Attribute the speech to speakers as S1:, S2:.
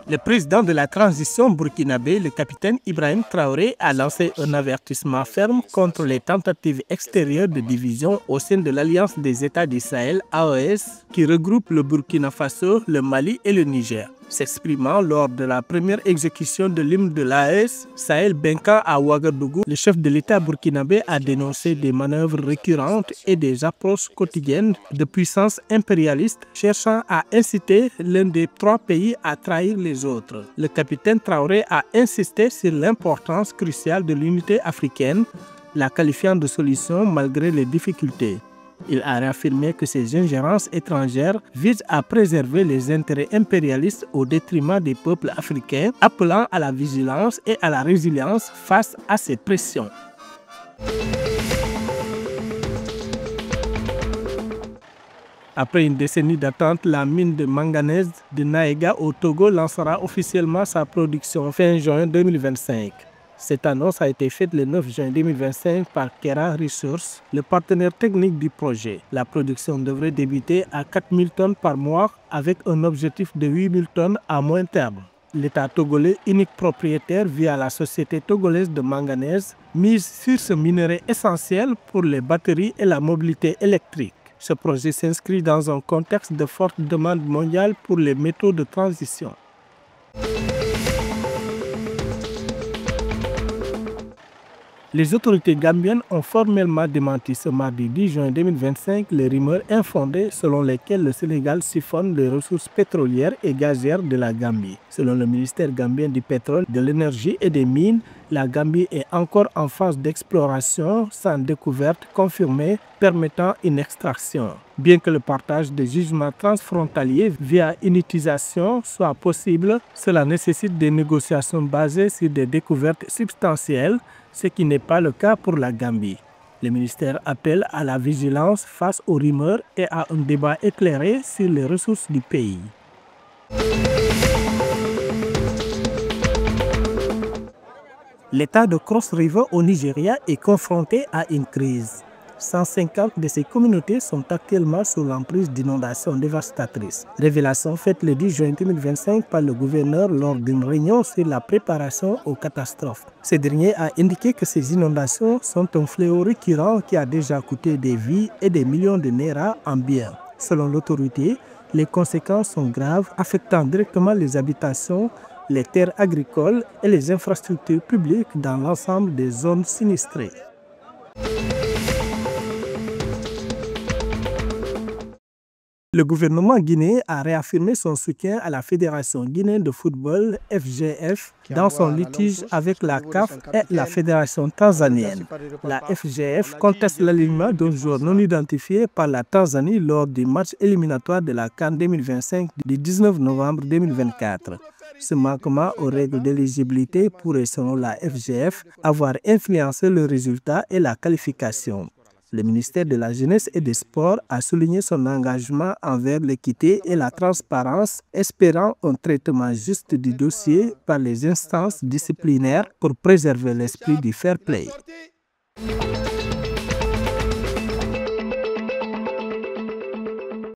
S1: Le président de la transition burkinabé, le capitaine Ibrahim Traoré, a lancé un avertissement ferme contre les tentatives extérieures de division au sein de l'Alliance des États du Sahel, AES, qui regroupe le Burkina Faso, le Mali et le Niger. S'exprimant lors de la première exécution de l'hymne de l'AES, Sahel Benka à Ouagadougou, le chef de l'État burkinabé a dénoncé des manœuvres récurrentes et des approches quotidiennes de puissances impérialistes cherchant à inciter l'un des trois pays à trahir les autres. Le capitaine Traoré a insisté sur l'importance cruciale de l'unité africaine, la qualifiant de solution malgré les difficultés. Il a réaffirmé que ces ingérences étrangères visent à préserver les intérêts impérialistes au détriment des peuples africains, appelant à la vigilance et à la résilience face à ces pressions. Après une décennie d'attente, la mine de manganèse de Naéga au Togo lancera officiellement sa production fin juin 2025. Cette annonce a été faite le 9 juin 2025 par Kera Resources, le partenaire technique du projet. La production devrait débuter à 4 000 tonnes par mois avec un objectif de 8 000 tonnes à moyen terme. L'État togolais, unique propriétaire via la société togolaise de manganèse, mise sur ce minerai essentiel pour les batteries et la mobilité électrique. Ce projet s'inscrit dans un contexte de forte demande mondiale pour les métaux de transition. Les autorités gambiennes ont formellement démenti ce mardi 10 juin 2025 les rumeurs infondées selon lesquelles le Sénégal siphonne les ressources pétrolières et gazières de la Gambie. Selon le ministère gambien du pétrole, de l'énergie et des mines, la Gambie est encore en phase d'exploration sans découverte confirmée permettant une extraction. Bien que le partage des gisements transfrontaliers via une utilisation soit possible, cela nécessite des négociations basées sur des découvertes substantielles, ce qui n'est pas le cas pour la Gambie. Le ministère appelle à la vigilance face aux rumeurs et à un débat éclairé sur les ressources du pays. L'État de Cross River au Nigeria est confronté à une crise. 150 de ces communautés sont actuellement sous l'emprise d'inondations dévastatrices. Révélation faite le 10 juin 2025 par le gouverneur lors d'une réunion sur la préparation aux catastrophes. Ce dernier a indiqué que ces inondations sont un fléau récurrent qui a déjà coûté des vies et des millions de naira en biens. Selon l'autorité, les conséquences sont graves, affectant directement les habitations, les terres agricoles et les infrastructures publiques dans l'ensemble des zones sinistrées. Le gouvernement guinéen a réaffirmé son soutien à la Fédération guinéenne de football FGF dans son litige avec la CAF et la Fédération tanzanienne. La FGF conteste l'alignement d'un joueur non identifié par la Tanzanie lors du match éliminatoire de la CAN 2025 du 19 novembre 2024. Ce manquement aux règles d'éligibilité pourrait, selon la FGF, avoir influencé le résultat et la qualification. Le ministère de la Jeunesse et des Sports a souligné son engagement envers l'équité et la transparence, espérant un traitement juste du dossier par les instances disciplinaires pour préserver l'esprit du fair play.